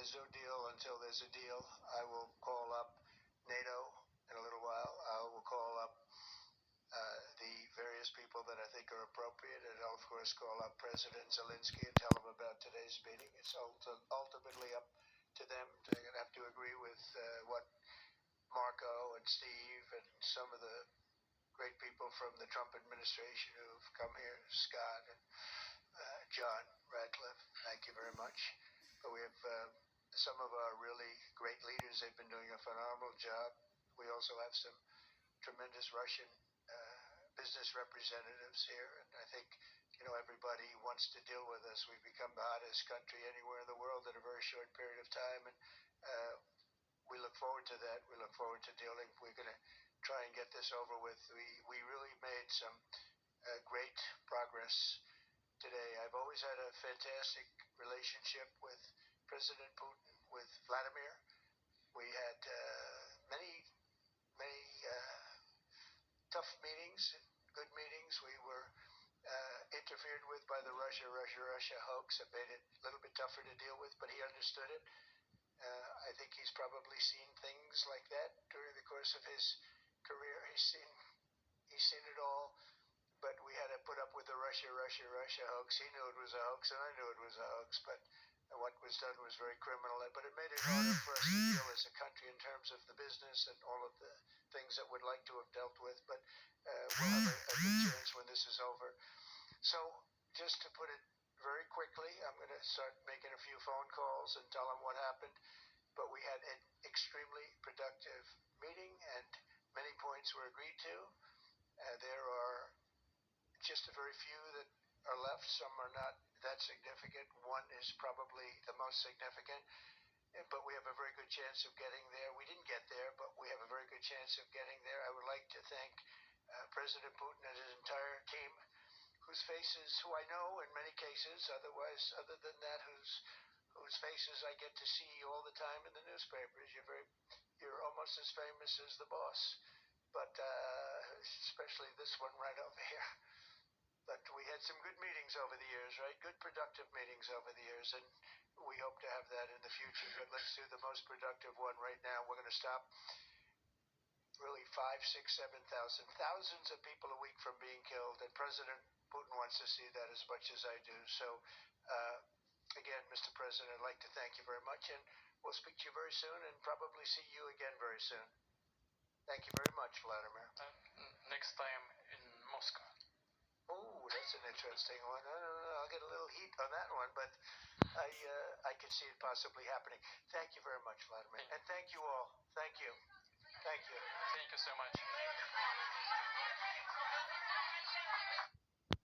there's no deal until there's a deal. I will call up NATO in a little while. I will call up the various people that I think are appropriate, and I'll, of course, call up President Zelensky and tell him about today's meeting. It's ultimately up to them. They're going to have to agree with what Marco and Steve and some of the great people from the Trump administration who've come here, Scott and John Radcliffe, thank you very much. But we have some of our really great leaders. They've been doing a phenomenal job. We also have some tremendous Russian business representatives here, and I think everybody wants to deal with us. We've become the hottest country anywhere in the world in a very short period of time, and we look forward to that. We look forward to dealing. We're going to try and get this over with. We really made some great progress today. I've always had a fantastic relationship with President Putin, with Vladimir. We had many tough meetings, good meetings. We were interfered with by the Russia hoax. It made it a little bit tougher to deal with, but he understood it. I think he's probably seen things like that during the course of his career. He's seen it all, but we had to put up with the Russia hoax. He knew it was a hoax, and I knew it was a hoax, but what was done was very criminal. But it made it harder for us to deal as a country in terms of the business and all of the things that we'd like to have dealt with. But we'll have a good chance when this is over. So just to put it very quickly, I'm going to start making a few phone calls and tell them what happened. But we had an extremely productive meeting, and many points were agreed to. There are just a very few that are left. Some are not that significant. One is probably the most significant, but we have a very good chance of getting there. We didn't get there, but we have a very good chance of getting there. I would like to thank President Putin and his entire team, whose faces, who I know in many cases, other than that, whose faces I get to see all the time in the newspapers. You're almost as famous as the boss, but especially this one right over here. But we had some good meetings over the years, right? Good productive meetings over the years, and we hope to have that in the future. But let's do the most productive one right now. We're going to stop really 5, 6, 7,000, thousands of people a week from being killed, and President Putin wants to see that as much as I do. So, again, Mr. President, I'd like to thank you very much, and we'll speak to you very soon and probably see you again very soon. Thank you very much, Vladimir. Next time in Moscow. Oh, that's an interesting one. I don't know. I'll get a little heat on that one, but I can see it possibly happening. Thank you very much, Vladimir. And thank you all. Thank you. Thank you. Thank you so much.